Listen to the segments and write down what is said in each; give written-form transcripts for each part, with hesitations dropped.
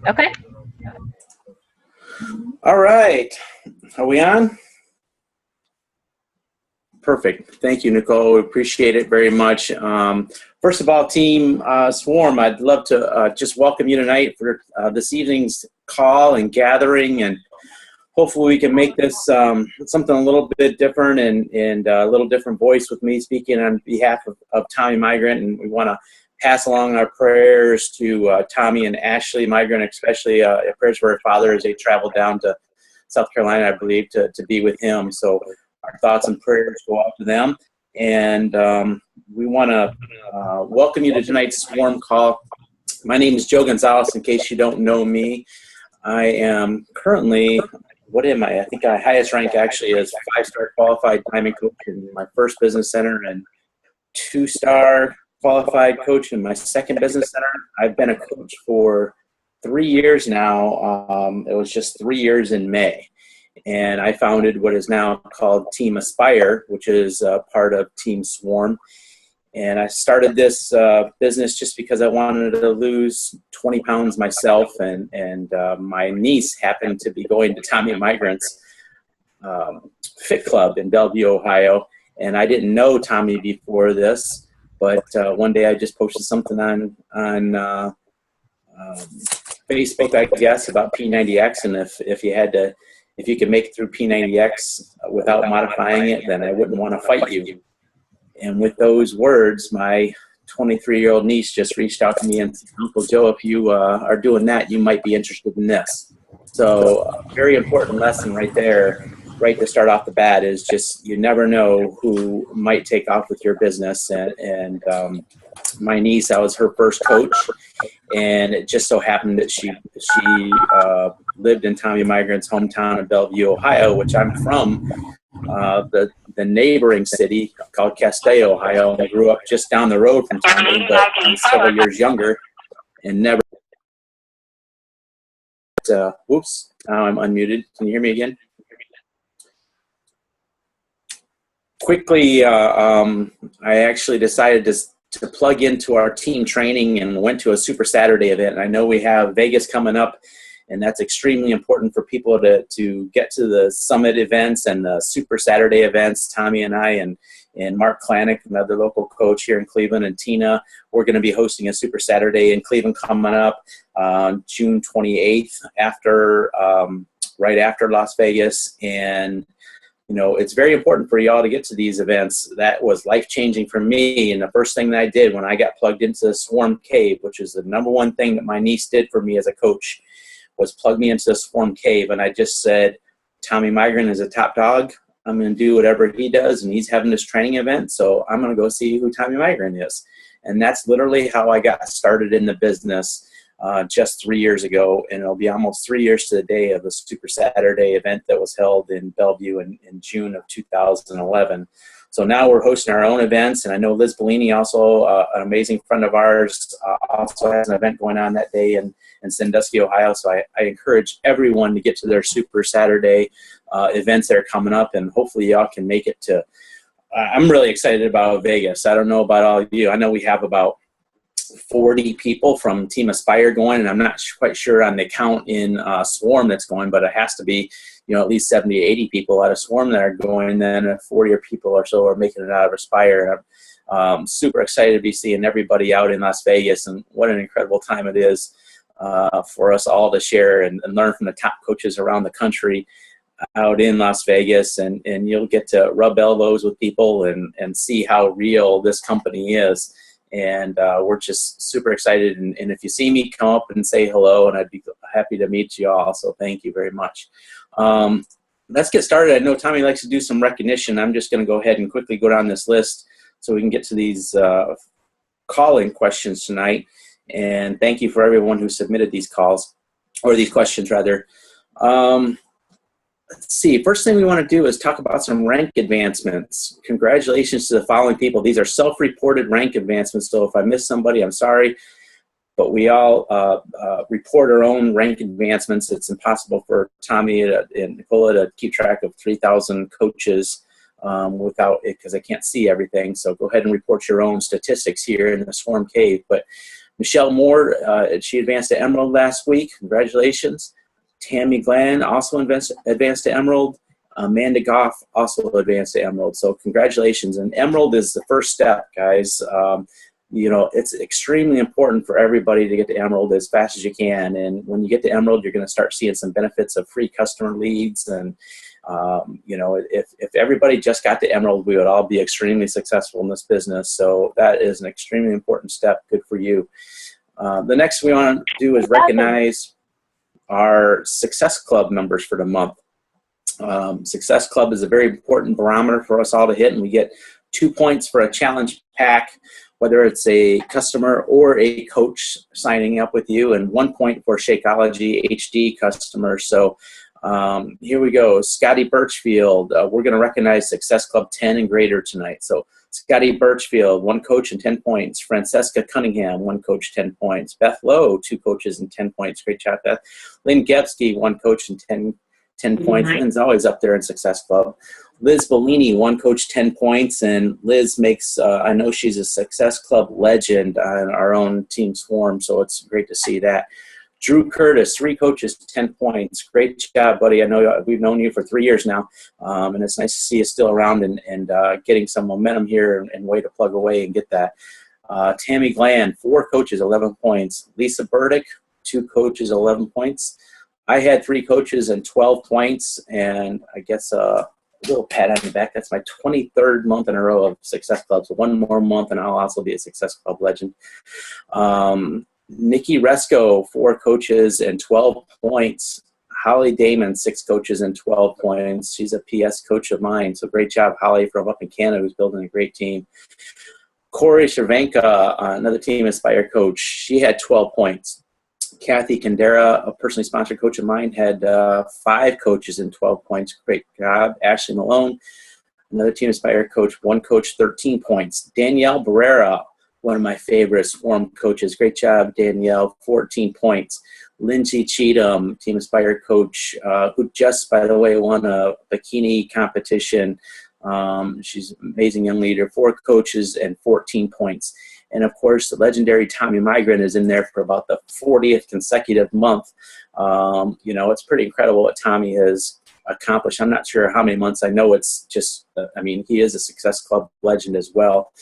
Okay. All right. Are we on? Perfect. Thank you, Nicole. We appreciate it very much. First of all, Team Swarm, I'd love to just welcome you tonight for this evening's call and gathering, and hopefully we can make this something a little bit different and a little different voice with me speaking on behalf of Tommy Migrant, and we want to pass along our prayers to Tommy and Ashley Migrant, especially prayers for her father as they travel down to South Carolina, I believe, to be with him. So our thoughts and prayers go out to them. And we want to welcome you to tonight's Swarm call. My name is Joe Gonzales, in case you don't know me. I am currently, what am I? I think my highest rank actually is 5-star qualified diamond coach in my first business center and 2-star qualified coach in my second business center. I've been a coach for 3 years now. It was just 3 years in May. And I founded what is now called Team Aspire, which is part of Team Swarm. And I started this business just because I wanted to lose 20 pounds myself. And my niece happened to be going to Tommy Migrant's Fit Club in Bellevue, Ohio. And I didn't know Tommy before this. But one day I just posted something on Facebook, I guess, about P90X. And if you could make it through P90X without modifying it, then I wouldn't want to fight you. And with those words, my 23-year-old niece just reached out to me and said, Uncle Joe, if you are doing that, you might be interested in this. So a very important lesson right there, right to start off the bat, is just you never know who might take off with your business. And my niece, I was her first coach, and it just so happened that she lived in Tommy Migrant's hometown of Bellevue, Ohio, which I'm from, the neighboring city called Castaic, Ohio. I grew up just down the road from Tommy, but I'm several years younger and never. Whoops, now I'm unmuted. Can you hear me again? Quickly, I actually decided to plug into our team training and went to a Super Saturday event. And I know we have Vegas coming up, and that's extremely important for people to get to the summit events and the Super Saturday events. Tommy and I and Mark Klanick, another local coach here in Cleveland, and Tina, we're going to be hosting a Super Saturday in Cleveland coming up June 28th, right after Las Vegas. And you know, it's very important for y'all to get to these events. That was life-changing for me. And the first thing that I did when I got plugged into the Swarm Cave, which is the #1 thing that my niece did for me as a coach, was plug me into the Swarm Cave. And I just said, Tommy Migrant is a top dog. I'm going to do whatever he does, and he's having this training event, so I'm going to go see who Tommy Migrant is. And that's literally how I got started in the business just 3 years ago, and it'll be almost 3 years to the day of the Super Saturday event that was held in Bellevue in June of 2011. So now we're hosting our own events, and I know Liz Bellini, also an amazing friend of ours, also has an event going on that day in Sandusky, Ohio. So I encourage everyone to get to their Super Saturday events that are coming up, and hopefully y'all can make it to. I'm really excited about Vegas. I don't know about all of you. I know we have about 40 people from Team Aspire going, and I'm not quite sure on the count in Swarm that's going, but it has to be, you know, at least 70 to 80 people out of Swarm that are going, then 40 people or so are making it out of Aspire. I'm super excited to be seeing everybody out in Las Vegas, and what an incredible time it is for us all to share and learn from the top coaches around the country out in Las Vegas, and you'll get to rub elbows with people and see how real this company is. And we're just super excited. And if you see me, come up and say hello, and I'd be happy to meet you all. So thank you very much. Let's get started. I know Tommy likes to do some recognition. I'm just going to go ahead and quickly go down this list so we can get to these call-in questions tonight. And thank you for everyone who submitted these calls, or these questions rather. Let's see. First thing we want to do is talk about some rank advancements. Congratulations to the following people. These are self-reported rank advancements, so if I miss somebody, I'm sorry. But we all report our own rank advancements. It's impossible for Tommy and Nicola to keep track of 3,000 coaches without it, because I can't see everything. So go ahead and report your own statistics here in the Swarm Cave. But Michelle Moore, she advanced to Emerald last week. Congratulations. Tammy Glenn also advanced to Emerald. Amanda Goff also advanced to Emerald. So congratulations. And Emerald is the first step, guys. You know, it's extremely important for everybody to get to Emerald as fast as you can. And when you get to Emerald, you're going to start seeing some benefits of free customer leads. And, you know, if everybody just got to Emerald, we would all be extremely successful in this business. So that is an extremely important step. Good for you. The next we want to do is recognize our Success Club members for the month. Success Club is a very important barometer for us all to hit, and we get 2 points for a challenge pack, whether it's a customer or a coach signing up with you, and 1 point for Shakeology HD customers. So here we go. Scotty Birchfield, we're going to recognize Success Club 10 and greater tonight. So Scotty Birchfield, 1 coach and 10 points. Francesca Cunningham, 1 coach, 10 points. Beth Lowe, 2 coaches and 10 points. Great job, Beth. Lynn Gebsky, 1 coach and 10 points. Lynn's always up there in Success Club. Liz Bellini, 1 coach, 10 points. And Liz makes, I know she's a Success Club legend on our own team Swarm, so it's great to see that. Drew Curtis, 3 coaches, 10 points. Great job, buddy. I know we've known you for 3 years now, and it's nice to see you still around and getting some momentum here and way to plug away and get that. Tammy Glenn, 4 coaches, 11 points. Lisa Burdick, 2 coaches, 11 points. I had 3 coaches and 12 points, and I guess a little pat on the back. That's my 23rd month in a row of Success Club. So 1 more month, and I'll also be a Success Club legend. Nikki Resco, 4 coaches and 12 points. Holly Damon, 6 coaches and 12 points. She's a PS coach of mine, so great job, Holly, from up in Canada, who's building a great team. Corey Cervenka, another Team Inspire coach, she had 12 points. Kathy Candera, a personally sponsored coach of mine, had 5 coaches and 12 points. Great job. Ashley Malone, another Team Inspire coach, 1 coach, 13 points. Danielle Barrera, one of my favorite Swarm coaches. Great job, Danielle, 14 points. Lindsay Cheatham, Team Inspire coach, who just, by the way, won a bikini competition. She's an amazing young leader, 4 coaches and 14 points. And, of course, the legendary Tommy Migran is in there for about the 40th consecutive month. You know, it's pretty incredible what Tommy has accomplished. I'm not sure how many months. I know it's just, I mean, he is a Success Club legend as well.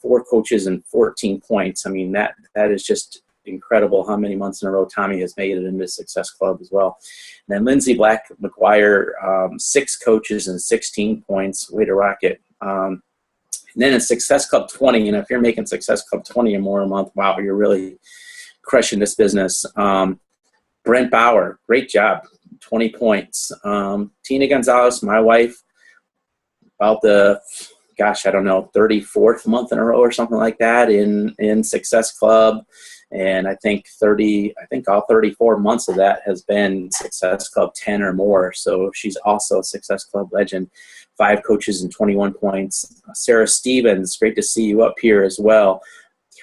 4 coaches and 14 points. I mean, that is just incredible how many months in a row Tommy has made it into Success Club as well. And then Lindsay Black McGuire, 6 coaches and 16 points. Way to rock it. And then in Success Club 20, and if you're making Success Club 20 or more a month, wow, you're really crushing this business. Brent Bauer, great job, 20 points. Tina Gonzales, my wife, about the, gosh, I don't know, 34th month in a row or something like that in Success Club. And I think all 34 months of that has been Success Club 10 or more. So she's also a Success Club legend. 5 coaches and 21 points. Sarah Stevens, great to see you up here as well.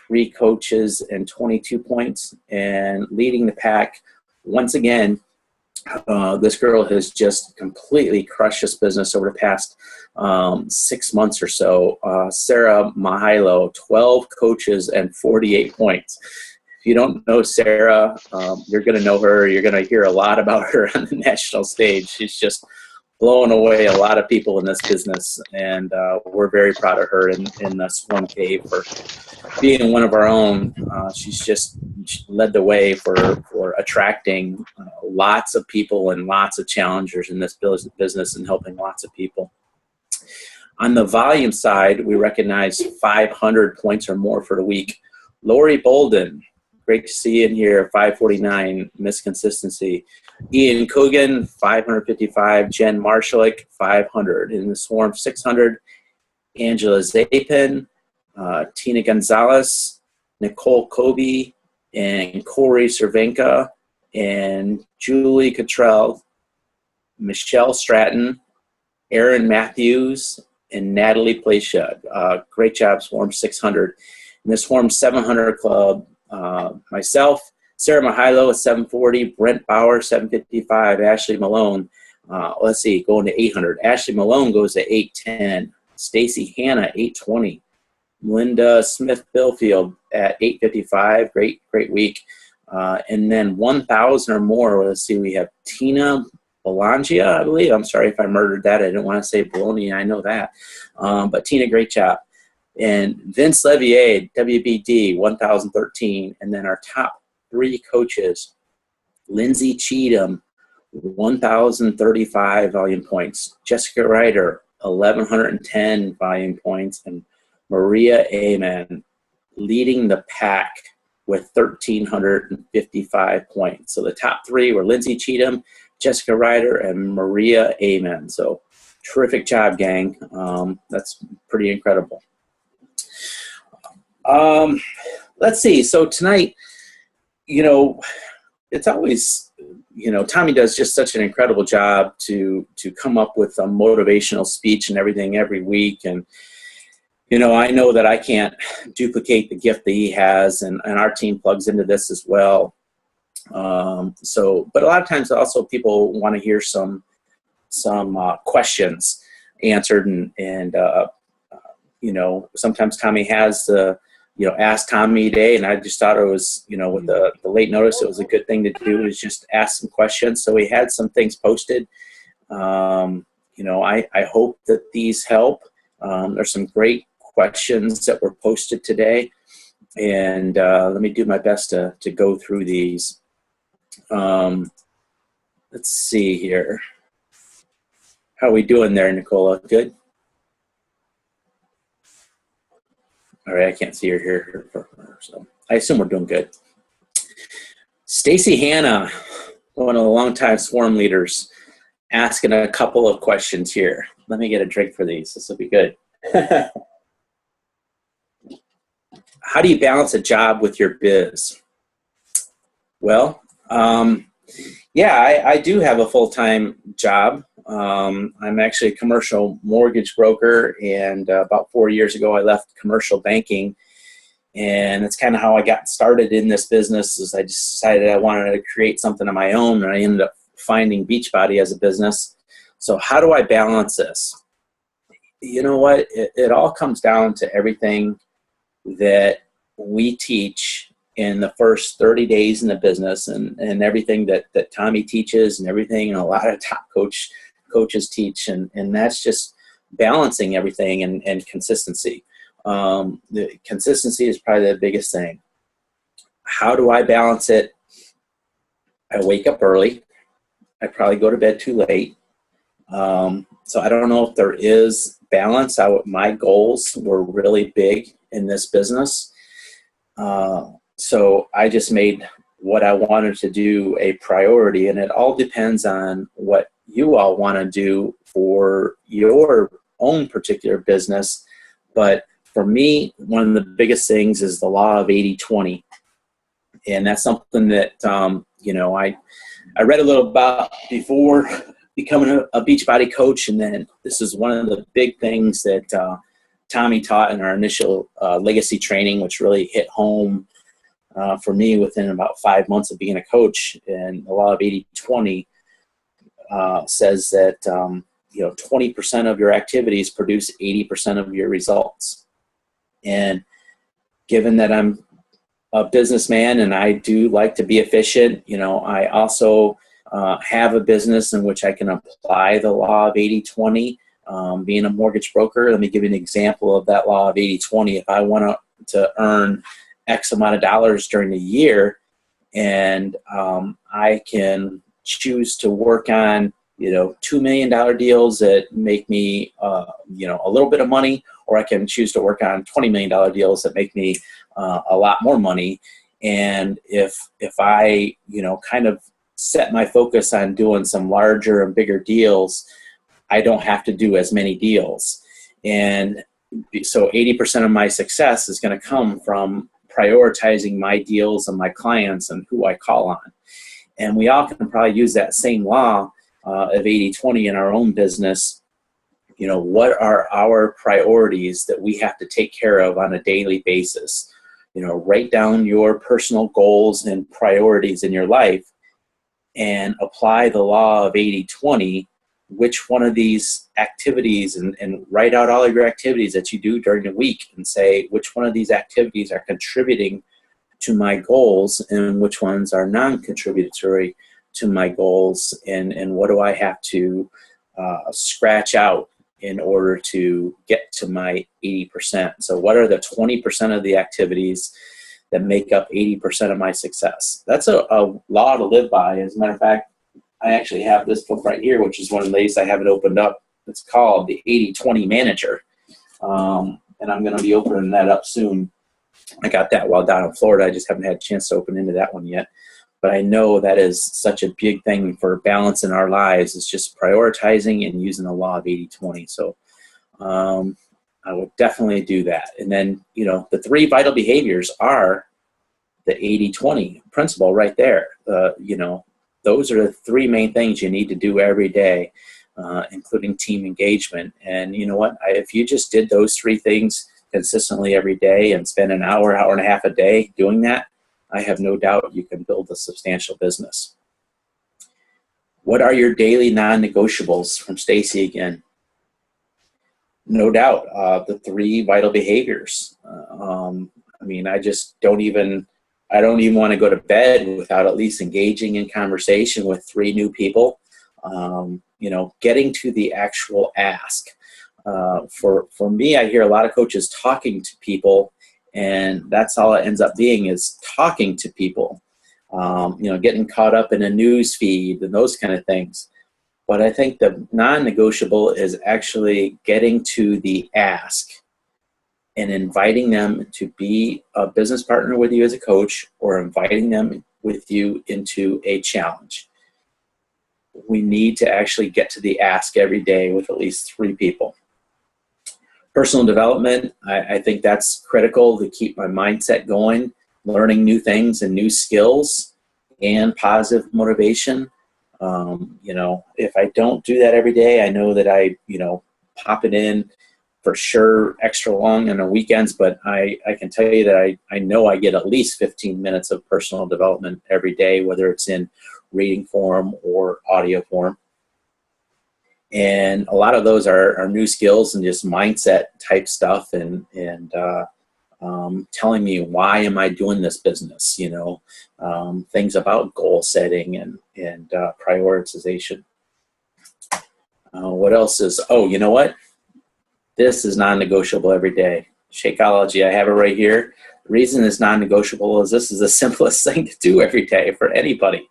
3 coaches and 22 points. And leading the pack, once again, this girl has just completely crushed this business over the past 6 months or so. Sarah Mahilo, 12 coaches and 48 points. If you don't know Sarah, you're going to know her. You're going to hear a lot about her on the national stage. She's just blowing away a lot of people in this business, and we're very proud of her in the Swarm Cave for being one of our own. She led the way for attracting lots of people and lots of challengers in this business and helping lots of people. On the volume side, we recognize 500 points or more for the week. Lori Bolden, great to see you in here, 549, Miss Consistency. Ian Coogan, 555. Jen Marshalik, 500. In the Swarm, 600. Angela Zapin, Tina Gonzalez, Nicole Kobe, and Corey Cervenka, and Julie Cottrell, Michelle Stratton, Aaron Matthews, and Natalie Placia. Great job, Swarm 600. In the Swarm 700 Club, myself, Sarah Mahilo at 740, Brent Bauer 755, Ashley Malone, let's see, going to 800. Ashley Malone goes to 810, Stacy Hanna 820, Linda Smith Billfield at 8:55. Great week. And then 1,000 or more. Let's see, we have Tina Belangia, I believe. I'm sorry if I murdered that. I didn't want to say Bologna. I know that. But Tina, great job. And Vince Levier, WBD, 1,013. And then our top 3 coaches, Lindsay Cheatham, 1,035 volume points. Jessica Ryder, 1,110 volume points. And Maria Amen leading the pack with 1,355 points. So the top 3 were Lindsay Cheatham, Jessica Ryder, and Maria Amen. So terrific job, gang. That's pretty incredible. Let's see. So tonight, it's always, Tommy does just such an incredible job to come up with a motivational speech and everything every week. And, I know that I can't duplicate the gift that he has, and our team plugs into this as well. But a lot of times also people want to hear some questions answered, and sometimes Tommy has Ask Tommy Day, and I just thought it was, with the late notice, it was a good thing to do, is just ask some questions. So we had some things posted. I hope that these help. There's some great questions that were posted today, and let me do my best to go through these. Let's see here. How are we doing there, Nicola? Good? All right, I can't see her here, so I assume we're doing good. Stacy Hanna, one of the longtime swarm leaders, asking a couple of questions here. Let me get a drink for these. This will be good. How do you balance a job with your biz? Well, I do have a full-time job. I'm actually a commercial mortgage broker, and about 4 years ago I left commercial banking, and it's kind of how I got started in this business. Is I just decided I wanted to create something of my own, and I ended up finding Beachbody as a business. So how do I balance this? You know what? It all comes down to everything that we teach in the first 30 days in the business, and everything that Tommy teaches, and everything, and a lot of top coaches teach, and that's just balancing everything and consistency. The consistency is probably the biggest thing. How do I balance it? I wake up early. I probably go to bed too late. So I don't know if there is balance. My goals were really big in this business. So I just made what I wanted to do a priority, and it all depends on what you all want to do for your own particular business. But for me, one of the biggest things is the law of 80-20. And that's something that, I read a little about before becoming a Beachbody coach. And then this is one of the big things that Tommy taught in our initial legacy training, which really hit home for me within about 5 months of being a coach. And the law of 80-20 says that 20% of your activities produce 80% of your results. And given that I'm a businessman and I do like to be efficient, I also have a business in which I can apply the law of 80-20. Being a mortgage broker, let me give you an example of that law of 80-20. If I want to earn X amount of dollars during the year, and I can choose to work on $2 million deals that make me a little bit of money, or I can choose to work on $20 million deals that make me a lot more money. And if I kind of set my focus on doing some larger and bigger deals, I don't have to do as many deals. And so 80% of my success is going to come from prioritizing my deals and my clients and who I call on. And we all can probably use that same law of 80-20 in our own business. What are our priorities that we have to take care of on a daily basis? Write down your personal goals and priorities in your life and apply the law of 80-20 which one of these activities, and write out all of your activities that you do during the week and say which one of these activities are contributing to my goals and which ones are non-contributory to my goals, and what do I have to scratch out in order to get to my 80%. So what are the 20% of the activities that make up 80% of my success? That's a law to live by. As a matter of fact, I actually have this book right here, which is one of these I haven't opened up. It's called The 80-20 Manager. And I'm going to be opening that up soon. I got that while down in Florida. I just haven't had a chance to open into that one yet. But I know that is such a big thing for balance in our lives. It's just prioritizing and using the law of 80-20. So I would definitely do that. And then, the 3 vital behaviors are the 80-20 principle right there. Those are the 3 main things you need to do every day, including team engagement. And you know what? If you just did those 3 things consistently every day and spend an hour and a half a day doing that, I have no doubt you can build a substantial business. What are your daily non-negotiables? From Stacy again. No doubt, the 3 vital behaviors. I just don't even want to go to bed without at least engaging in conversation with 3 new people. Getting to the actual ask. For me, I hear a lot of coaches talking to people, and that's all it ends up being, is talking to people. Getting caught up in a news feed and those kind of things. But I think the non-negotiable is actually getting to the ask and inviting them to be a business partner with you as a coach, or inviting them with you into a challenge. We need to actually get to the ask every day with at least 3 people. Personal development, I think that's critical to keep my mindset going, learning new things and new skills, and positive motivation. If I don't do that every day, I know that I pop it in for sure extra long on the weekends, but I can tell you that I know I get at least 15 minutes of personal development every day, whether it's in reading form or audio form. And a lot of those are new skills and just mindset type stuff, and telling me, why am I doing this business? Things about goal setting and prioritization. What else is, you know what? This is non-negotiable every day. Shakeology, I have it right here. The reason it's non-negotiable is this is the simplest thing to do every day for anybody.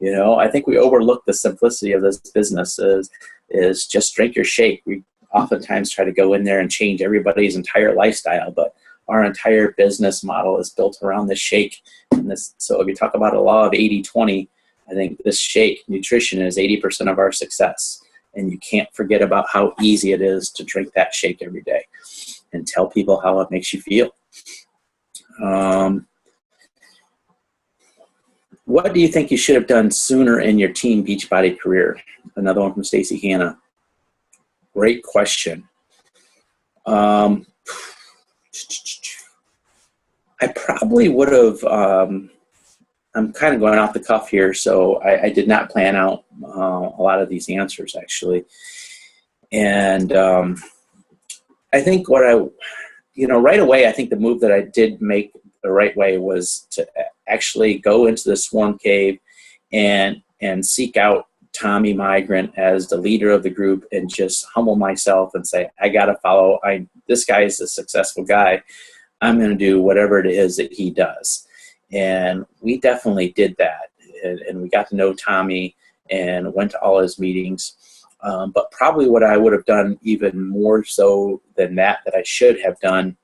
I think we overlook the simplicity of this business is just drink your shake. We oftentimes try to go in there and change everybody's entire lifestyle, but our entire business model is built around this shake. So if you talk about a law of 80-20, I think this shake, nutrition, is 80% of our success. And you can't forget about how easy it is to drink that shake every day and tell people how it makes you feel. What do you think you should have done sooner in your Team Beachbody career? Another one from Stacy Hanna. Great question. I probably would have, I'm kind of going off the cuff here, so I did not plan out a lot of these answers, actually. And I think right away, I think the move that I did make the right way was to actually go into the Swarm Cave and seek out Tommy Migrant as the leader of the group, and just humble myself and say, I got to follow. This guy is a successful guy. I'm going to do whatever it is that he does. And we definitely did that. And we got to know Tommy and went to all his meetings. But probably what I would have done even more so than that I should have done,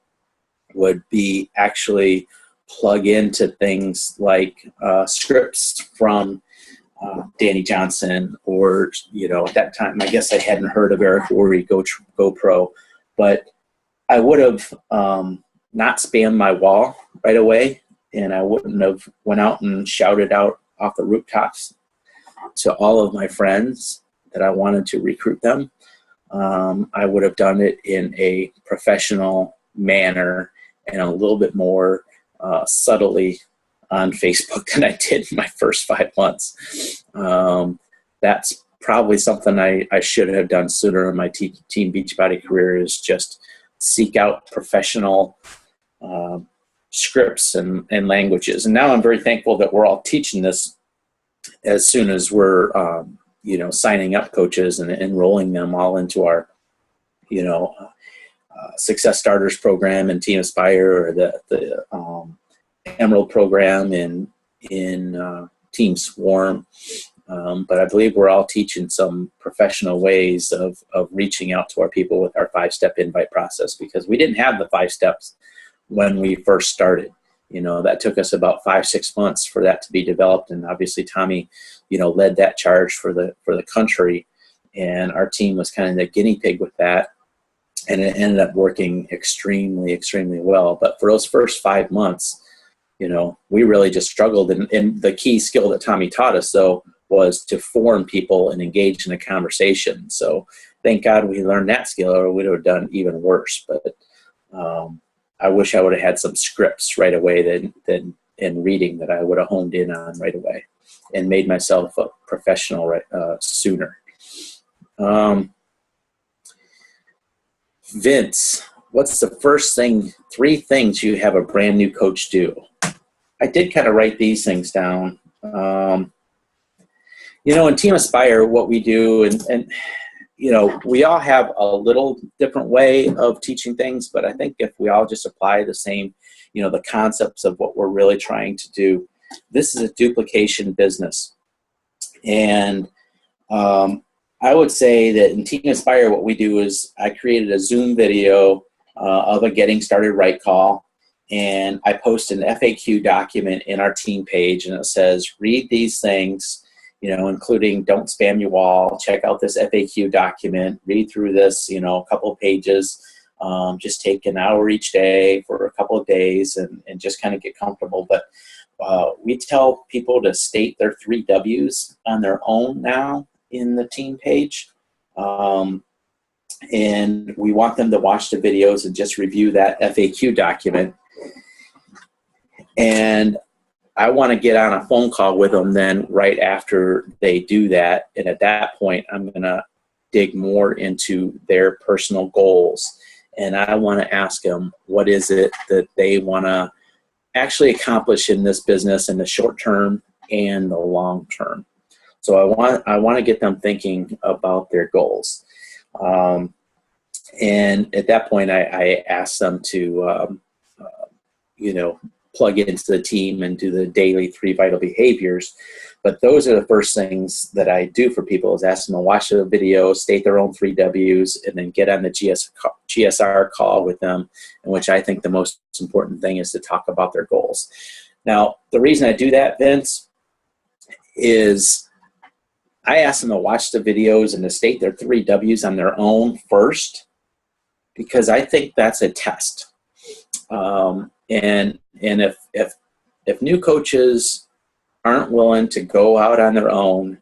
would be actually plug into things like scripts from Danny Johnson, or, at that time, I guess I hadn't heard of Eric Worre, GoPro, but I would have not spammed my wall right away, and I wouldn't have went out and shouted out off the rooftops to all of my friends that I wanted to recruit them. I would have done it in a professional manner and a little bit more subtly on Facebook than I did in my first 5 months. That's probably something I should have done sooner in my team Beachbody career, is just seek out professional scripts and languages. And now I'm very thankful that we're all teaching this as soon as we're, signing up coaches and enrolling them all into our, Success Starters program and Team Aspire, or the Emerald program in Team Swarm. But I believe we're all teaching some professional ways of reaching out to our people with our 5-step invite process, because we didn't have the 5 steps when we first started. That took us about 5-6 months for that to be developed. And obviously Tommy, led that charge for the country, and our team was kind of the guinea pig with that. And it ended up working extremely, extremely well. But for those first 5 months, we really just struggled. And the key skill that Tommy taught us, though, was to form people and engage in a conversation. So thank God we learned that skill, or we would have done even worse. But I wish I would have had some scripts right away than in reading that I would have honed in on right away and made myself a professional sooner. Vince, what's the first thing, 3 things you have a brand new coach do? I did kind of write these things down. In Team Aspire, what we do, and we all have a little different way of teaching things, but I think if we all just apply the same, the concepts of what we're really trying to do, this is a duplication business. And I would say that in Team Aspire, what we do is I created a Zoom video of a Getting Started Right call, and I post an FAQ document in our team page, and it says, read these things, including don't spam your wall, check out this FAQ document, read through this, a couple of pages, just take an hour each day for a couple of days and just kind of get comfortable. But we tell people to state their 3 W's on their own now in the team page. And we want them to watch the videos and just review that FAQ document. And I want to get on a phone call with them then right after they do that. And at that point, I'm going to dig more into their personal goals. And I want to ask them, what is it that they want to actually accomplish in this business in the short term and the long term? So I want to get them thinking about their goals. And at that point, I ask them to, plug into the team and do the daily 3 vital behaviors. But those are the first things that I do for people, is ask them to watch the video, state their own 3 W's, and then get on the GSR call with them, in which I think the most important thing is to talk about their goals. Now, the reason I do that, Vince, is I ask them to watch the videos and to state their 3 W's on their own first, because I think that's a test. And if new coaches aren't willing to go out on their own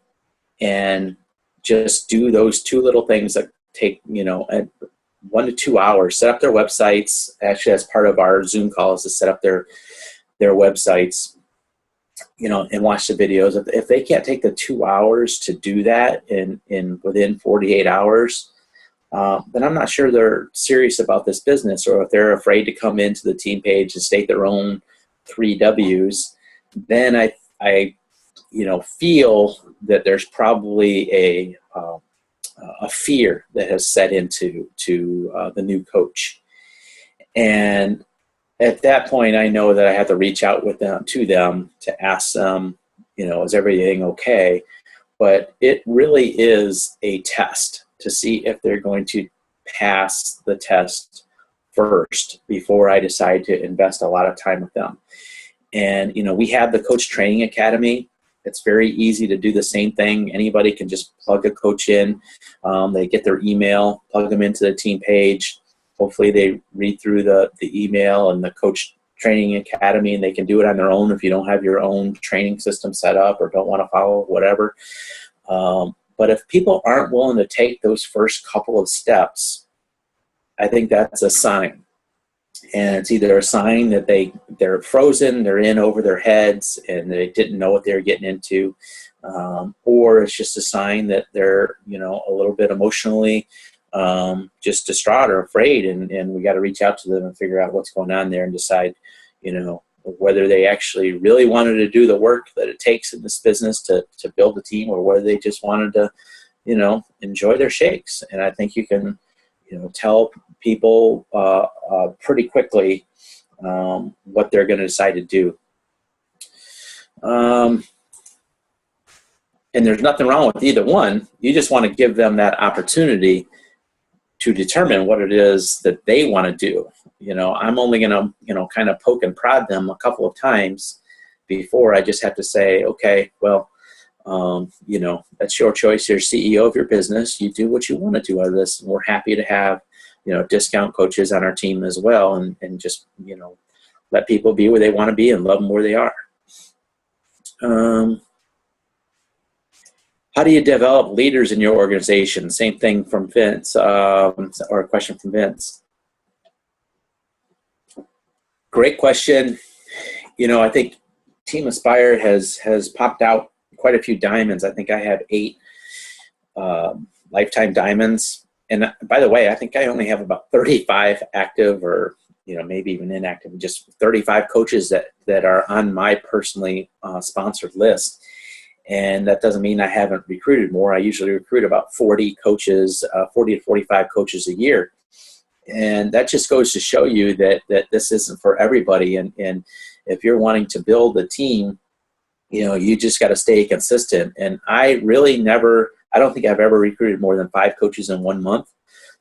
and just do those 2 little things that take 1 to 2 hours, set up their websites. Actually, as part of our Zoom calls, to set up their websites, and watch the videos. If they can't take the 2 hours to do that in within 48 hours, then I'm not sure they're serious about this business, or if they're afraid to come into the team page and state their own 3 W's, then I feel that there's probably a fear that has set into the new coach. And at that point, I know that I have to reach out to them to ask them, is everything okay? But it really is a test to see if they're going to pass the test first before I decide to invest a lot of time with them. And, we have the Coach Training Academy. It's very easy to do the same thing. Anybody can just plug a coach in. They get their email, plug them into the team page. Hopefully they read through the email and the Coach Training Academy, and they can do it on their own if you don't have your own training system set up or don't want to follow whatever. But if people aren't willing to take those first couple of steps, I think that's a sign. And it's either a sign that they're frozen, they're in over their heads, and they didn't know what they were getting into. or it's just a sign that they're, a little bit emotionally just distraught or afraid, and we got to reach out to them and figure out what's going on there and decide, whether they actually really wanted to do the work that it takes in this business to build a team, or whether they just wanted to, enjoy their shakes. And I think you can, tell people pretty quickly what they're going to decide to do. And there's nothing wrong with either one. You just want to give them that opportunity to determine what it is that they want to do. I'm only going to, kind of poke and prod them a couple of times before I just have to say, okay, well, that's your choice. You're CEO of your business. You do what you want to do out of this. And we're happy to have, discount coaches on our team as well. And just, let people be where they want to be and love them where they are. How do you develop leaders in your organization? Same thing from Vince, or a question from Vince. Great question. I think Team Aspire has popped out quite a few diamonds. I think I have 8 lifetime diamonds. And by the way, I think I only have about 35 active, or maybe even inactive, just 35 coaches that are on my personally sponsored list. And that doesn't mean I haven't recruited more. I usually recruit about 40 coaches, 40 to 45 coaches a year. And that just goes to show you that this isn't for everybody. And if you're wanting to build a team, you just got to stay consistent. And I don't think I've ever recruited more than 5 coaches in 1 month.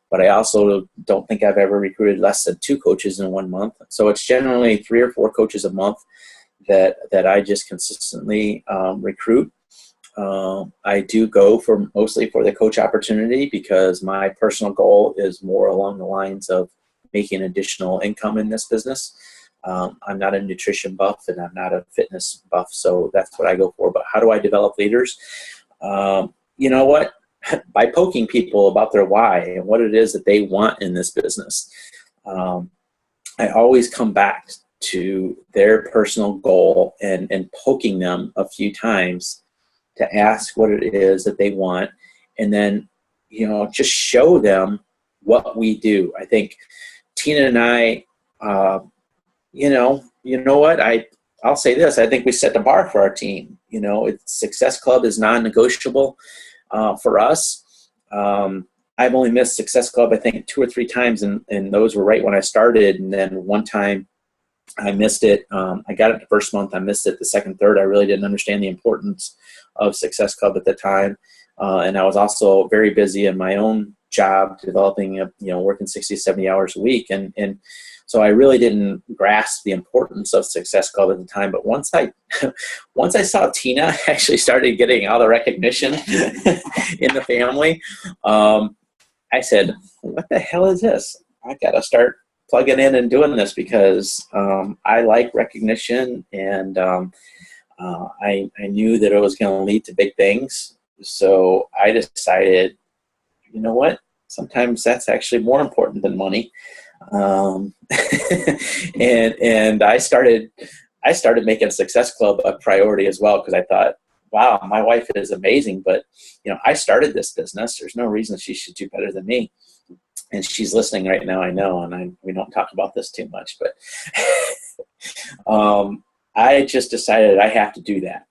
But I also don't think I've ever recruited less than 2 coaches in 1 month. So it's generally 3 or 4 coaches a month that I just consistently recruit. I do go mostly for the coach opportunity, because my personal goal is more along the lines of making additional income in this business. I'm not a nutrition buff, and I'm not a fitness buff, so that's what I go for. But how do I develop leaders? You know what? By poking people about their why and what it is that they want in this business. I always come back to their personal goal and poking them a few times to ask what it is that they want, and then, just show them what we do. I think Tina and I, I'll say this, I think we set the bar for our team. Success Club is non-negotiable for us. I've only missed Success Club, I think, 2 or 3 times, and those were right when I started. And then one time I missed it. I got it the first month. I missed it the second, third. I really didn't understand the importance of Success Club at the time. And I was also very busy in my own job, developing, working 60, 70 hours a week. And so I really didn't grasp the importance of Success Club at the time. But once I saw Tina actually started getting all the recognition in the family, I said, what the hell is this? I got to start plugging in and doing this, because I like recognition, and I knew that it was going to lead to big things. So I decided, you know what? Sometimes that's actually more important than money. And I started making Success Club a priority as well, because I thought, wow, my wife is amazing, but I started this business. There's no reason she should do better than me. And she's listening right now, I know, and we don't talk about this too much, but I just decided I have to do that.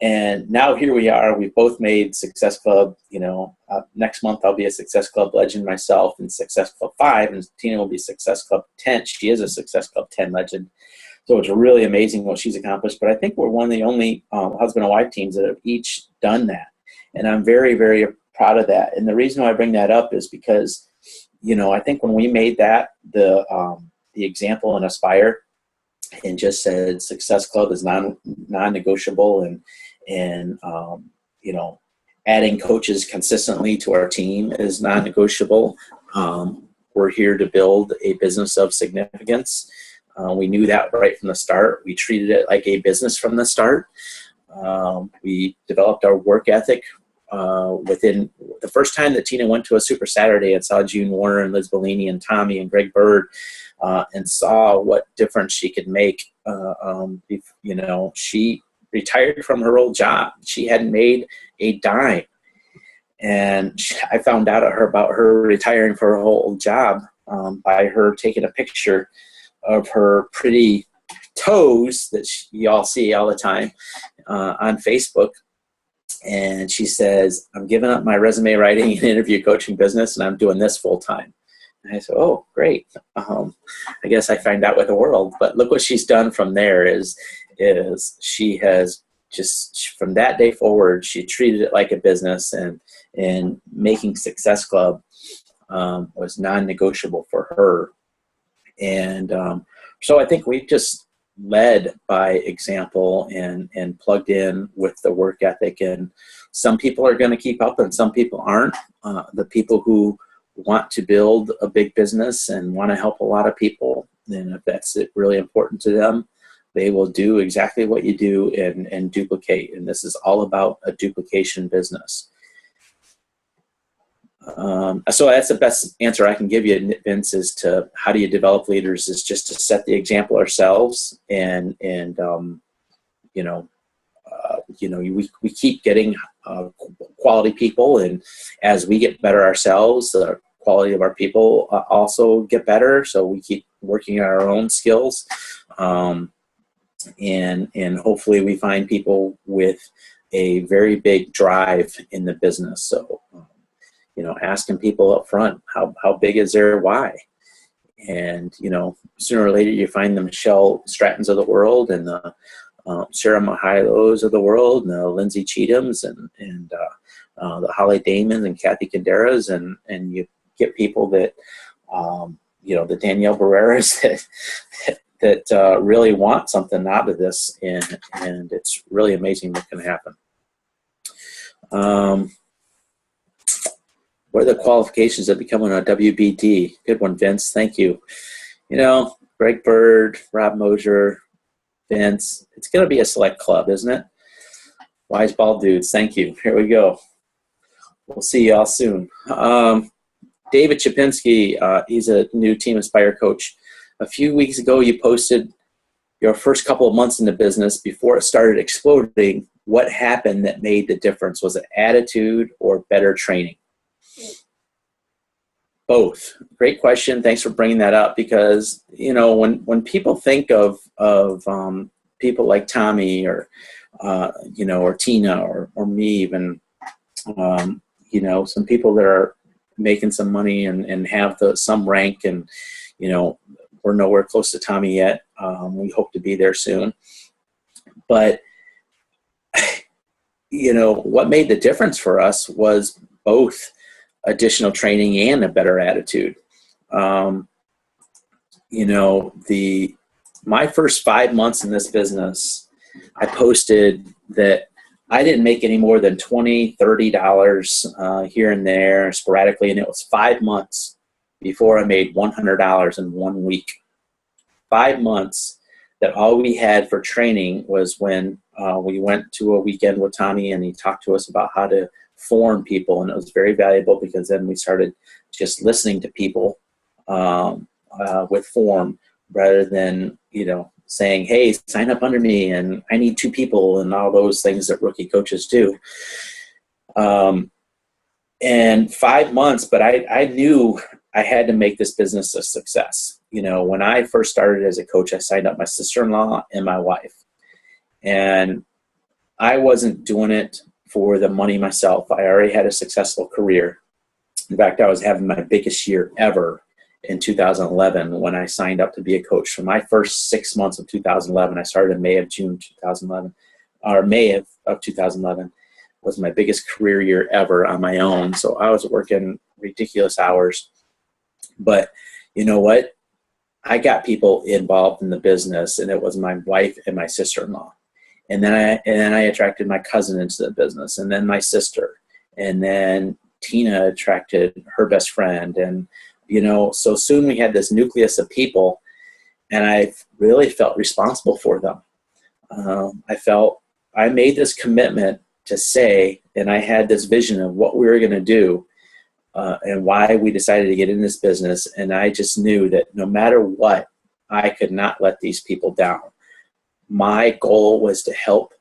And now here we are. We've both made Success Club. Next month I'll be a Success Club legend myself, and Success Club 5, and Tina will be Success Club 10. She is a Success Club 10 legend. So it's really amazing what she's accomplished. But I think we're one of the only husband and wife teams that have each done that. And I'm very, very proud of that. And the reason why I bring that up is because, I think when we made that the example in Aspire, and just said Success Club is non-negotiable, and adding coaches consistently to our team is non-negotiable. We're here to build a business of significance. We knew that right from the start. We treated it like a business from the start. We developed our work ethic within the first time that Tina went to a Super Saturday and saw June Warner and Liz Bellini and Tommy and Greg Bird, and saw what difference she could make. She retired from her old job. She hadn't made a dime. And I found out about her retiring from her old job by her taking a picture of her pretty toes that y'all see all the time on Facebook. And she says, I'm giving up my resume writing and interview coaching business, and I'm doing this full time. And I said, oh, great. I guess I find out with the world. But look what she's done from there is she has just, from that day forward, she treated it like a business, and making Success Club was non-negotiable for her. And so I think we just led by example and plugged in with the work ethic. And some people are going to keep up and some people aren't. The people who want to build a big business and want to help a lot of people, and if that's really important to them, they will do exactly what you do and duplicate. And this is all about a duplication business. So that's the best answer I can give you, Vince, as to how do you develop leaders, is just to set the example ourselves, and we keep getting quality people, and as we get better ourselves, the quality of our people also get better. So we keep working on our own skills, and hopefully we find people with a very big drive in the business. So asking people up front, how big is their why? And, sooner or later you find the Michelle Strattons of the world, and the Sarah Mihalos of the world, and the Lindsay Cheathams, and the Holly Damons and Kathy Canderas, and you get people that, the Danielle Barreras that really want something out of this, and it's really amazing what can happen. What are the qualifications of becoming a WBD? Good one, Vince. Thank you. Greg Bird, Rob Mosier, Vince. It's going to be a select club, isn't it? Wise Ball Dudes. Thank you. Here we go. We'll see y'all soon. David Chapinski, he's a new Team Inspire coach. A few weeks ago, you posted your first couple of months in the business before it started exploding. What happened that made the difference? Was it attitude or better training? Both. Great question. Thanks for bringing that up, because when people think of people like Tommy or or Tina or me even, some people that are making some money and have some rank, and we're nowhere close to Tommy yet. We hope to be there soon. But what made the difference for us was both additional training and a better attitude. My first 5 months in this business, I posted that I didn't make any more than $20, $30 here and there sporadically, and it was 5 months before I made $100 in 1 week. 5 months that all we had for training was when we went to a weekend with Tommy, and he talked to us about how to form people, and it was very valuable, because then we started just listening to people with form, rather than saying, hey, sign up under me and I need 2 people, and all those things that rookie coaches do. And 5 months, but I knew I had to make this business a success. When I first started as a coach, I signed up my sister-in-law and my wife, and I wasn't doing it for the money myself. I already had a successful career. In fact, I was having my biggest year ever in 2011 when I signed up to be a coach. For my first 6 months of 2011, I started in May of 2011, was my biggest career year ever on my own. So I was working ridiculous hours. But you know what? I got people involved in the business, and it was my wife and my sister-in-law. And then I attracted my cousin into the business, and then my sister, and then Tina attracted her best friend. And, so soon we had this nucleus of people, and I really felt responsible for them. I made this commitment to say, and I had this vision of what we were going to do and why we decided to get in this business. And I just knew that no matter what, I could not let these people down. My goal was to help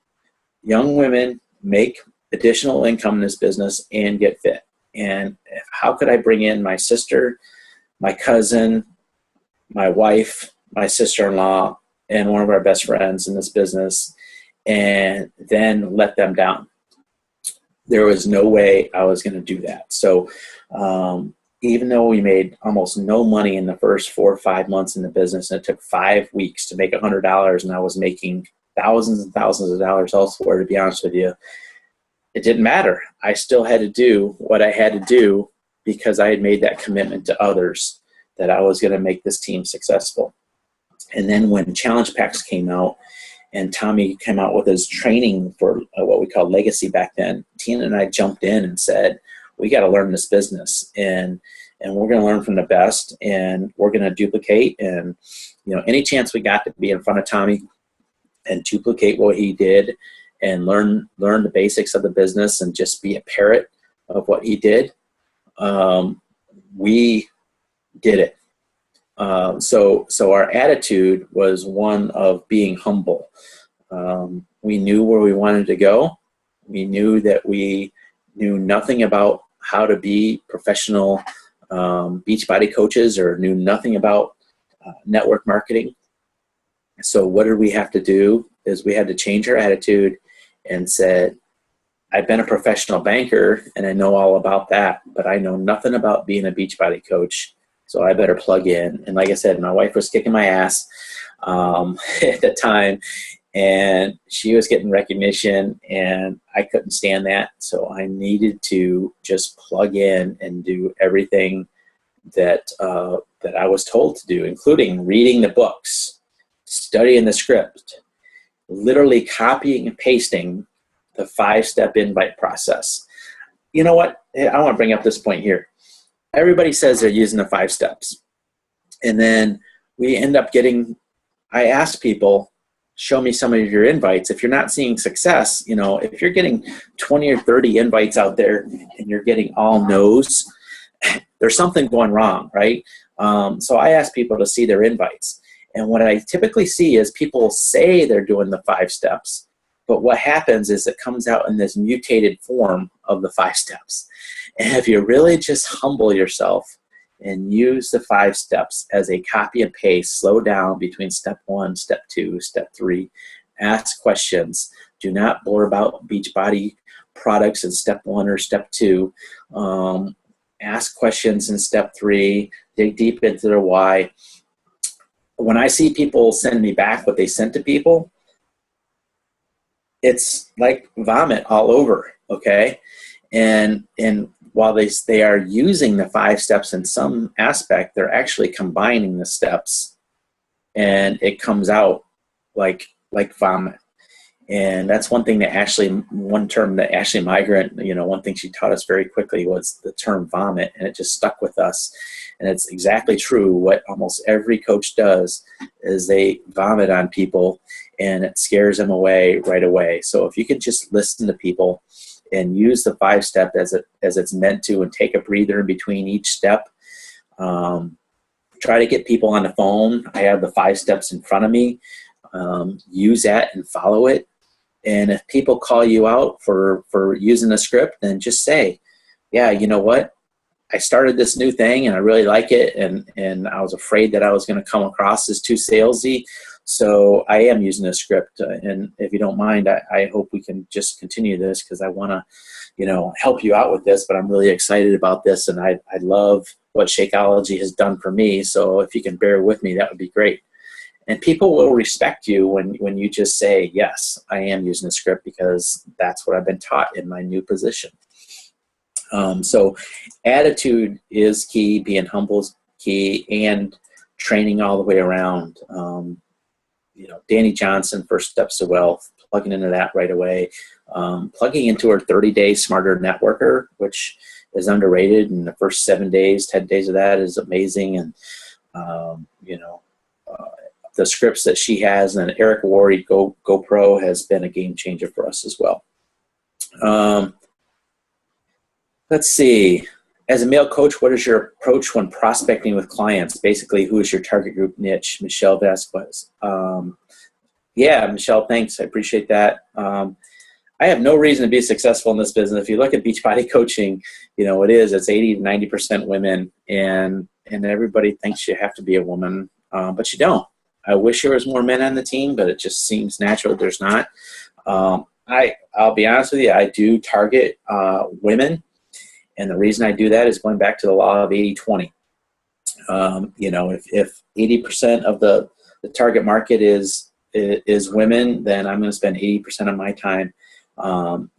young women make additional income in this business and get fit. And how could I bring in my sister, my cousin, my wife, my sister-in-law, and one of our best friends in this business, and then let them down? There was no way I was going to do that. So even though we made almost no money in the first 4 or 5 months in the business, and it took 5 weeks to make $100, and I was making thousands and thousands of dollars elsewhere, to be honest with you, it didn't matter. I still had to do what I had to do because I had made that commitment to others that I was going to make this team successful. And then when Challenge Packs came out and Tommy came out with his training for what we call legacy back then, Tina and I jumped in and said, we got to learn this business, and we're going to learn from the best, and we're going to duplicate. And, any chance we got to be in front of Tommy and duplicate what he did and learn the basics of the business and just be a parrot of what he did, we did it. So our attitude was one of being humble. We knew where we wanted to go. We knew that we knew nothing about how to be professional Beachbody coaches, or knew nothing about network marketing. So what did we have to do is we had to change our attitude and said, I've been a professional banker and I know all about that, but I know nothing about being a Beachbody coach. So I better plug in. And like I said, my wife was kicking my ass at the time, and she was getting recognition, and I couldn't stand that. So I needed to just plug in and do everything that I was told to do, including reading the books, studying the script, literally copying and pasting the 5-step invite process. You know what? I want to bring up this point here. Everybody says they're using the 5 steps. And then we end up I ask people, show me some of your invites. If you're not seeing success, if you're getting 20 or 30 invites out there and you're getting all no's, there's something going wrong, right? So I ask people to see their invites. And what I typically see is people say they're doing the 5 steps, but what happens is it comes out in this mutated form of the 5 steps. And if you really just humble yourself and use the 5 steps as a copy and paste, slow down between step 1, step 2, step 3, ask questions. Do not blur about Beachbody products in step 1 or step 2. Ask questions in step 3, dig deep into their why. When I see people send me back what they sent to people, it's like vomit all over, okay? And while they are using the 5 steps in some aspect, they're actually combining the steps, and it comes out like vomit. And that's one term that Ashley Migrant, one thing she taught us very quickly was the term vomit, and it just stuck with us. And it's exactly true. What almost every coach does is they vomit on people, and it scares them away right away. So if you can just listen to people and use the 5 step as it's meant to, and take a breather in between each step. Try to get people on the phone. I have the 5 steps in front of me. Use that and follow it. And if people call you out for using the script, then just say, yeah, you know what? I started this new thing and I really like it. And I was afraid that I was going to come across as too salesy. So I am using a script, and if you don't mind, I hope we can just continue this, because I want to, help you out with this. But I'm really excited about this, and I love what Shakeology has done for me. So if you can bear with me, that would be great. And people will respect you when you just say, yes, I am using a script, because that's what I've been taught in my new position. So attitude is key, being humble is key, and training all the way around. Danny Johnson, First Steps to Wealth, plugging into that right away. Plugging into her 30-day Smarter Networker, which is underrated. In the first 7 days, 10 days of that is amazing. And, the scripts that she has, and Eric Worre GoPro has been a game changer for us as well. Let's see. As a male coach, what is your approach when prospecting with clients? Basically, who is your target group niche? Michelle Vasquez. Yeah, Michelle, thanks. I appreciate that. I have no reason to be successful in this business. If you look at Beachbody coaching, it's 80 to 90% women, and everybody thinks you have to be a woman, but you don't. I wish there was more men on the team, but it just seems natural there's not. I'll be honest with you, I do target women, and the reason I do that is going back to the law of 80-20. If 80% of the target market is women, then I'm going to spend 80% of my time on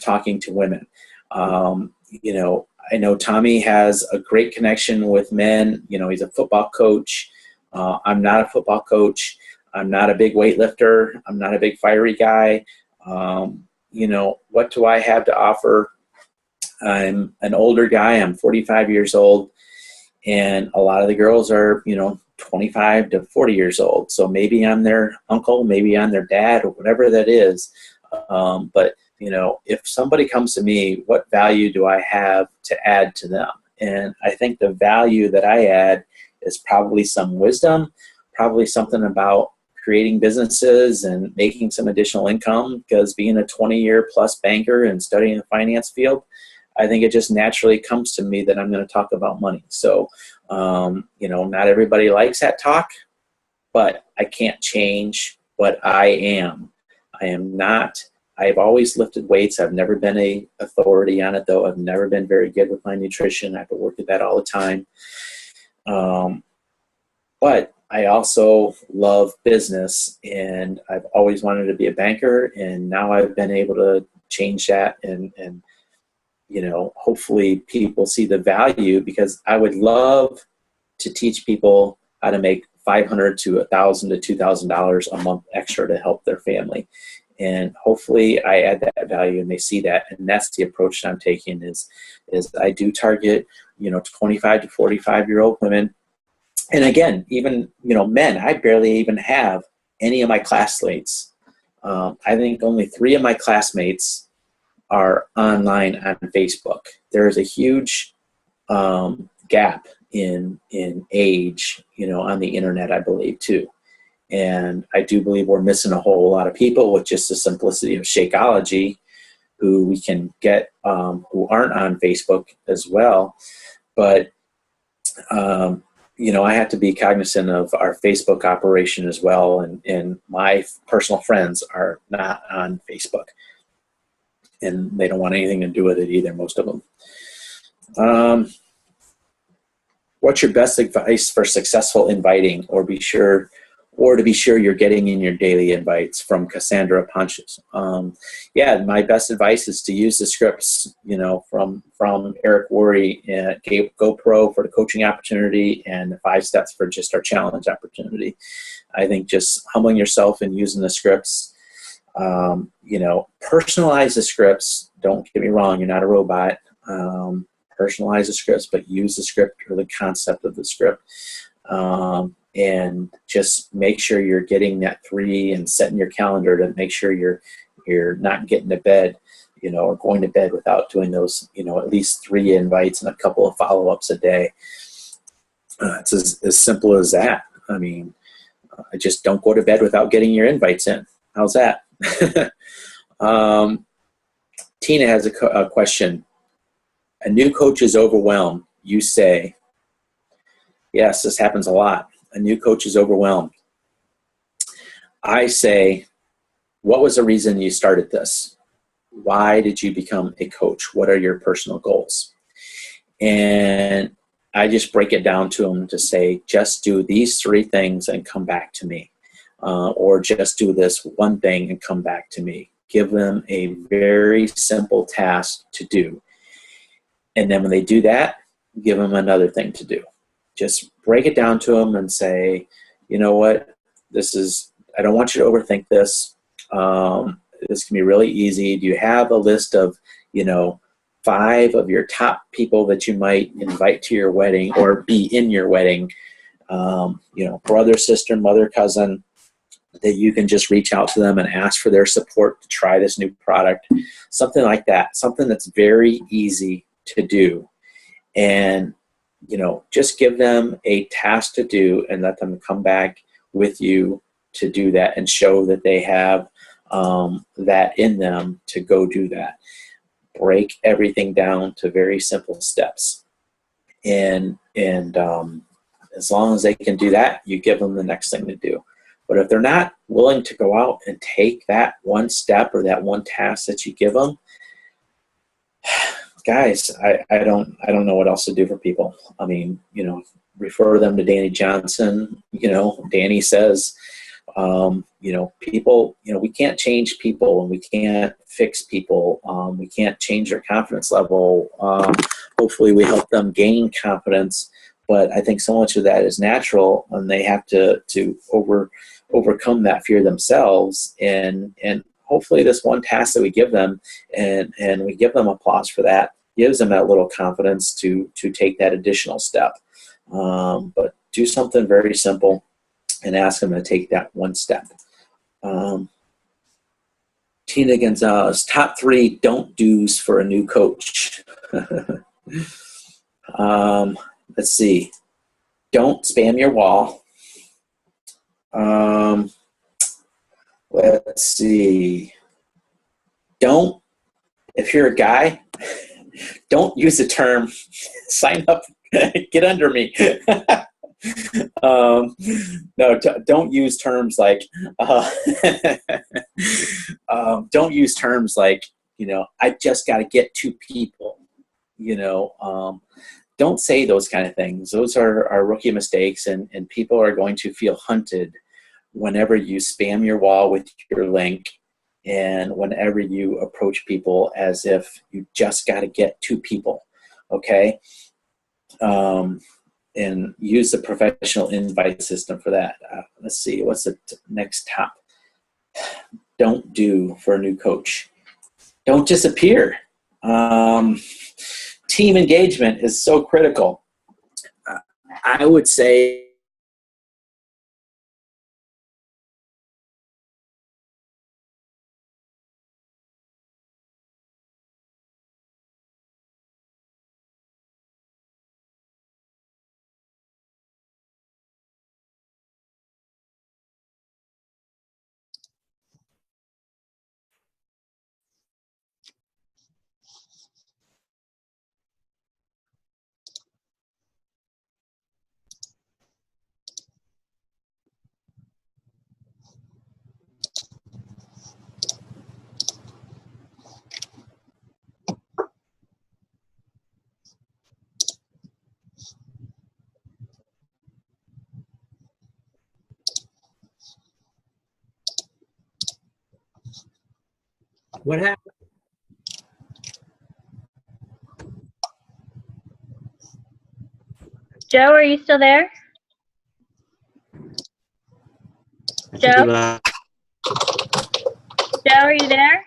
talking to women. I know Tommy has a great connection with men. He's a football coach. I'm not a football coach. I'm not a big weightlifter. I'm not a big fiery guy. What do I have to offer? I'm an older guy. I'm 45 years old, and a lot of the girls are, 25 to 40 years old. So maybe I'm their uncle, maybe I'm their dad, or whatever that is. But if somebody comes to me, what value do I have to add to them? And I think the value that I add is probably some wisdom, probably something about creating businesses and making some additional income, because being a 20-year plus banker and studying the finance field, I think it just naturally comes to me that I'm going to talk about money. So, not everybody likes that talk, but I can't change what I am. I am not. I've always lifted weights. I've never been an authority on it, though. I've never been very good with my nutrition. I have to work at that all the time. But I also love business, and I've always wanted to be a banker, and now I've been able to change that, and hopefully people see the value, because I would love to teach people how to make $500 to $1,000 to $2,000 a month extra to help their family. And hopefully I add that value and they see that. And that's the approach that I'm taking is I do target, 25 to 45-year-old women. And again, even, men, I barely even have any of my classmates. I think only 3 of my classmates are online on Facebook. There is a huge gap in age, on the internet, I believe, too. And I do believe we're missing a whole lot of people with just the simplicity of Shakeology, who we can get, who aren't on Facebook as well. But, I have to be cognizant of our Facebook operation as well. And my personal friends are not on Facebook, and they don't want anything to do with it either, most of them. What's your best advice for successful inviting, or to be sure you're getting in your daily invites? From Cassandra Ponches. My best advice is to use the scripts, from Eric Worre at GoPro for the coaching opportunity, and the 5 steps for just our challenge opportunity. I think just humbling yourself and using the scripts, personalize the scripts. Don't get me wrong, you're not a robot. Personalize the scripts, but use the script or the concept of the script. And just make sure you're getting that 3 and setting your calendar to make sure you're not getting to bed, or going to bed without doing those, at least 3 invites and a couple of follow-ups a day. It's as simple as that. I mean, I just don't go to bed without getting your invites in. How's that? Tina has a question. A new coach is overwhelmed. You say, yes, this happens a lot. A new coach is overwhelmed. I say, what was the reason you started this? Why did you become a coach? What are your personal goals? And I just break it down to them to say, just do these 3 things and come back to me. Or just do this one thing and come back to me. Give them a very simple task to do. And then when they do that, give them another thing to do. Just break it down to them and say, you know what, I don't want you to overthink this. This can be really easy. Do you have a list of, 5 of your top people that you might invite to your wedding or be in your wedding? Brother, sister, mother, cousin, that you can just reach out to them and ask for their support to try this new product. Something like that. Something that's very easy to do. And just give them a task to do and let them come back with you to do that and show that they have that in them to go do that. Break everything down to very simple steps. And as long as they can do that, you give them the next thing to do. But if they're not willing to go out and take that one step or that one task that you give them, guys, I don't know what else to do for people. I mean, refer them to Danny Johnson. Danny says, people, we can't change people, and we can't fix people. We can't change their confidence level. Hopefully we help them gain confidence, but I think so much of that is natural, and they have to overcome that fear themselves. And hopefully this one task that we give them, and we give them applause for that, gives them that little confidence to take that additional step. But do something very simple and ask them to take that one step. Tina Gonzales, top 3 don't do's for a new coach. Let's see. Don't spam your wall. Let's see. If you're a guy, don't use the term sign up, get under me. No, don't use terms like, don't use terms like, I just got to get 2 people, don't say those kind of things. Those are rookie mistakes, and people are going to feel hunted whenever you spam your wall with your link, and whenever you approach people as if you just got to get 2 people, okay? And use the professional invite system for that. Let's see, what's the next top? Don't do for a new coach. Don't disappear. Team engagement is so critical. I would say What happened? Joe, are you still there? Joe? Joe, are you there?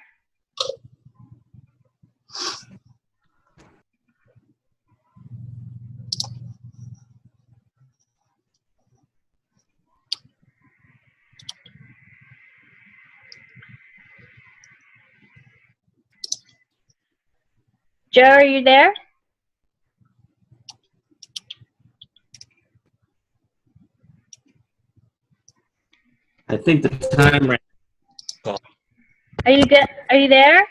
Joe, are you there? I think the time ran. Are you good? Are you there?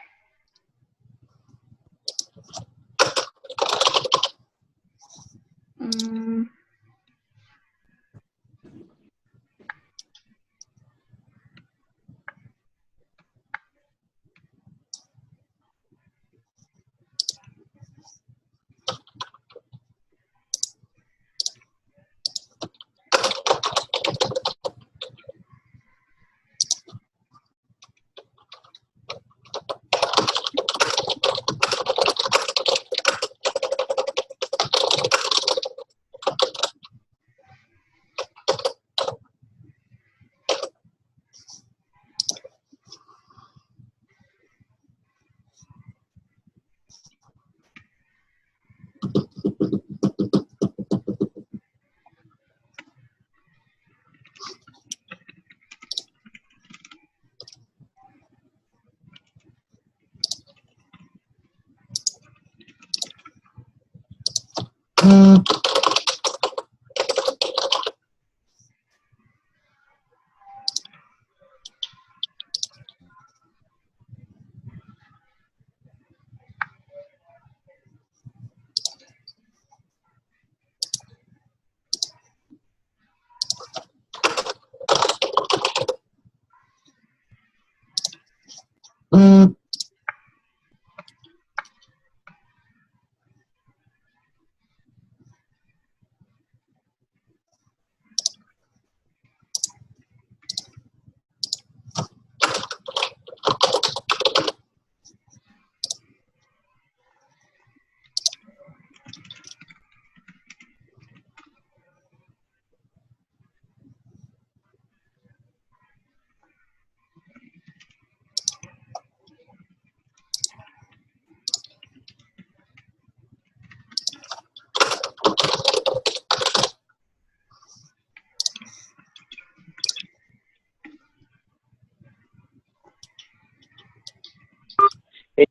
Hey,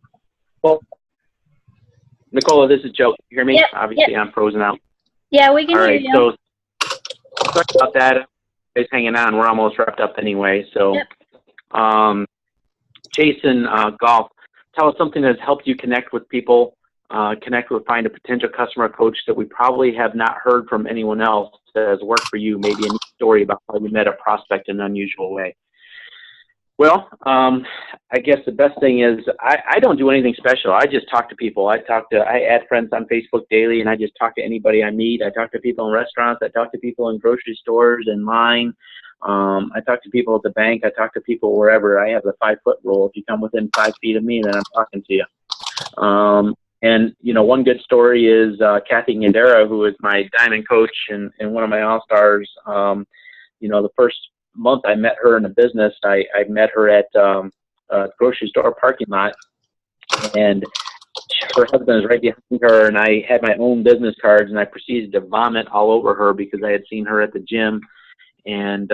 well, Nicola, this is Joe. Can you hear me? Yep, Obviously, yep. I'm frozen out. Yeah, we can All hear right, you. so sorry about that. Guys hanging on. We're almost wrapped up anyway. So, Yep. Jason, golf, tell us something that's helped you connect with people, find a potential customer coach that we probably have not heard from anyone else that has worked for you, maybe a neat story about how you met a prospect in an unusual way. Well, I guess the best thing is I don't do anything special. I just talk to people. I add friends on Facebook daily, and I just talk to anybody I meet. I talk to people in restaurants. I talk to people in grocery stores and mine. I talk to people at the bank. I talk to people wherever. I have the 5-foot rule. If you come within 5 feet of me, then I'm talking to you. And, you know, one good story is Kathy Gandera, who is my diamond coach and one of my all-stars. You know, the first month I met her in a business, I met her at a grocery store parking lot, and her husband is right behind her, and I had my own business cards, and I proceeded to vomit all over her because I had seen her at the gym, and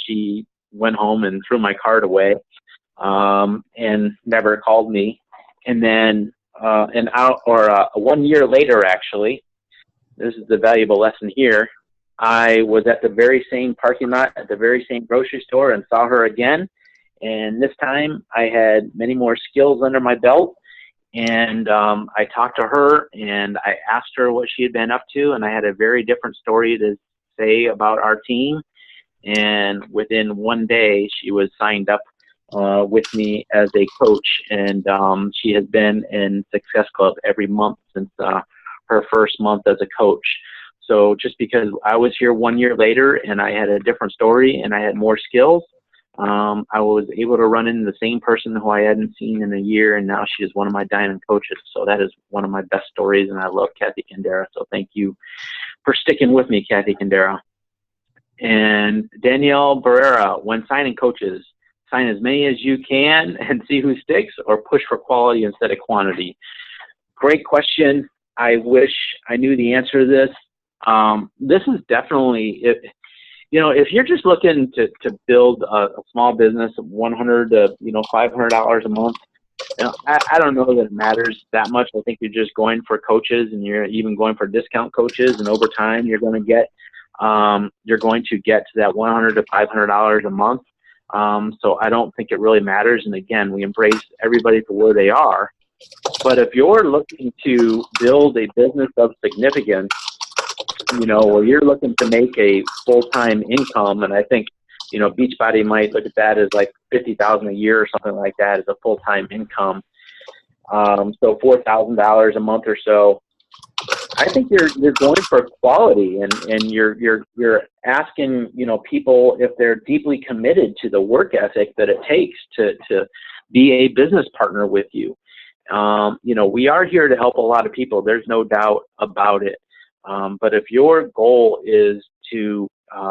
she went home and threw my card away and never called me. And then 1 year later, actually, this is the valuable lesson here, I was at the very same parking lot at the very same grocery store and saw her again. And this time I had many more skills under my belt. And I talked to her and I asked her what she had been up to. And I had a very different story to say about our team. And within 1 day, she was signed up with me as a coach. And she has been in Success Club every month since her first month as a coach. So just because I was here 1 year later and I had a different story and I had more skills, I was able to run into the same person who I hadn't seen in a year, and now she is one of my diamond coaches. So that is one of my best stories, and I love Kathy Gandera. So thank you for sticking with me, Kathy Gandera. And Danielle Barrera, when signing coaches, sign as many as you can and see who sticks, or push for quality instead of quantity. Great question. I wish I knew the answer to this. This is definitely, if you're just looking to build a small business of $100 to $500 a month, I don't know that it matters that much. I think you're just going for coaches, and you're even going for discount coaches, and over time you're going to get to that $100 to $500 a month. So I don't think it really matters. And again, we embrace everybody for where they are. But if you're looking to build a business of significance, where you're looking to make a full-time income, and I think, Beachbody might look at that as like $50,000 a year or something like that as a full-time income. So $4,000 a month or so. I think you're going for quality, and you're asking, people if they're deeply committed to the work ethic that it takes to be a business partner with you. We are here to help a lot of people. There's no doubt about it. But if your goal is to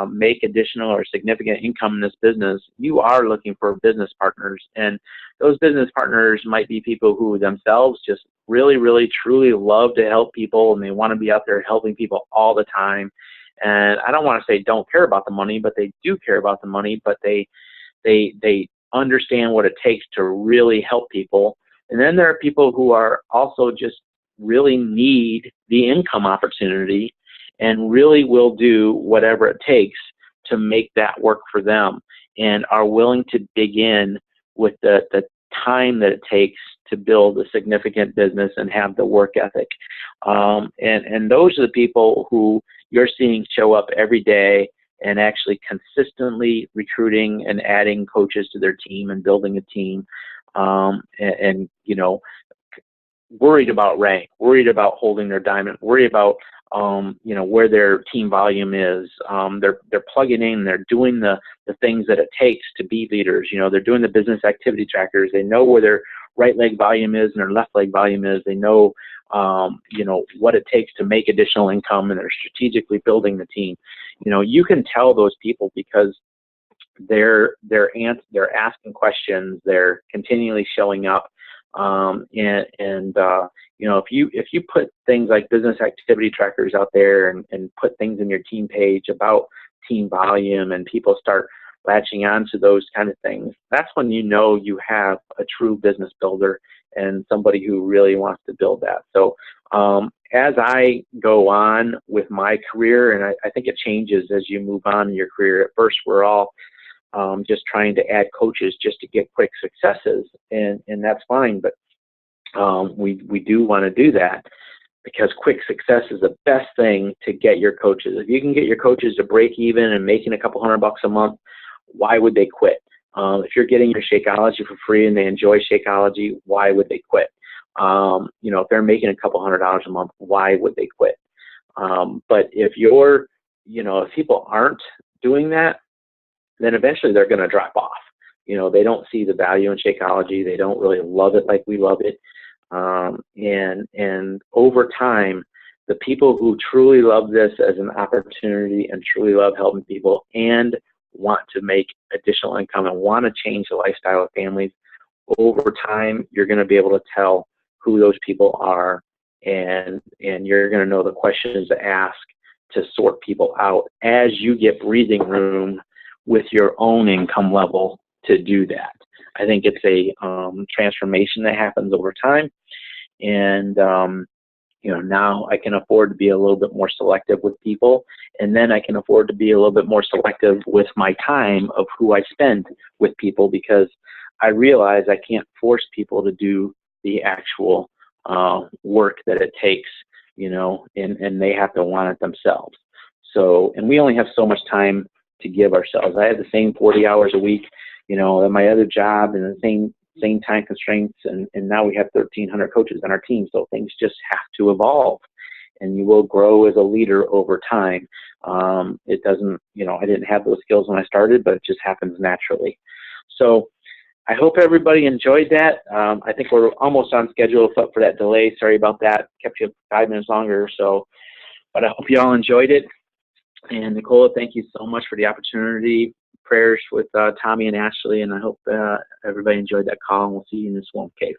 make additional or significant income in this business, you are looking for business partners. And those business partners might be people who themselves just really, really, truly love to help people, and they want to be out there helping people all the time. And I don't want to say don't care about the money, but they do care about the money, but they understand what it takes to really help people. And then there are people who are also just really need the income opportunity and really will do whatever it takes to make that work for them, and are willing to dig in with the time that it takes to build a significant business and have the work ethic. And those are the people who you're seeing show up every day and actually consistently recruiting and adding coaches to their team and building a team. and you know, worried about rank, worried about holding their diamond, worried about you know, where their team volume is. They're plugging in, they're doing the things that it takes to be leaders. You know, they're doing the business activity trackers. They know where their right leg volume is and their left leg volume is. They know you know, what it takes to make additional income, and they're strategically building the team. You know, you can tell those people because they're asking questions, they're continually showing up, you know, if you put things like business activity trackers out there and put things in your team page about team volume, and people start latching on to those kind of things, that's when you know you have a true business builder and somebody who really wants to build that. So as I go on with my career, and I think it changes as you move on in your career. At first, we're all just trying to add coaches just to get quick successes, and that's fine. But we do want to do that because quick success is the best thing to get your coaches. If you can get your coaches to break even and making a couple $100 a month, why would they quit? If you're getting your Shakeology for free and they enjoy Shakeology, why would they quit? You know, if they're making a couple $100 a month, why would they quit? But if you're, you know, if people aren't doing that, then eventually they're going to drop off. You know, they don't see the value in Shakeology. They don't really love it like we love it. And over time, the people who truly love this as an opportunity and truly love helping people and want to make additional income and want to change the lifestyle of families, over time, you're going to be able to tell who those people are, and you're going to know the questions to ask to sort people out as you get breathing room with your own income level to do that. I think it's a transformation that happens over time, and you know, now I can afford to be a little bit more selective with people, and then I can afford to be a little bit more selective with my time of who I spend with people, because I realize I can't force people to do the actual work that it takes, you know, and they have to want it themselves. So, and we only have so much time to give ourselves. I have the same 40 hours a week, you know, at my other job, and the same time constraints, and now we have 1,300 coaches on our team, so things just have to evolve, and you will grow as a leader over time. It doesn't, you know, I didn't have those skills when I started, but it just happens naturally. So I hope everybody enjoyed that. I think we're almost on schedule for that delay. Sorry about that. Kept you 5 minutes longer or so, but I hope you all enjoyed it. And Nicola, thank you so much for the opportunity. Prayers with Tommy and Ashley, and I hope everybody enjoyed that call, and we'll see you in the Swamp Cave.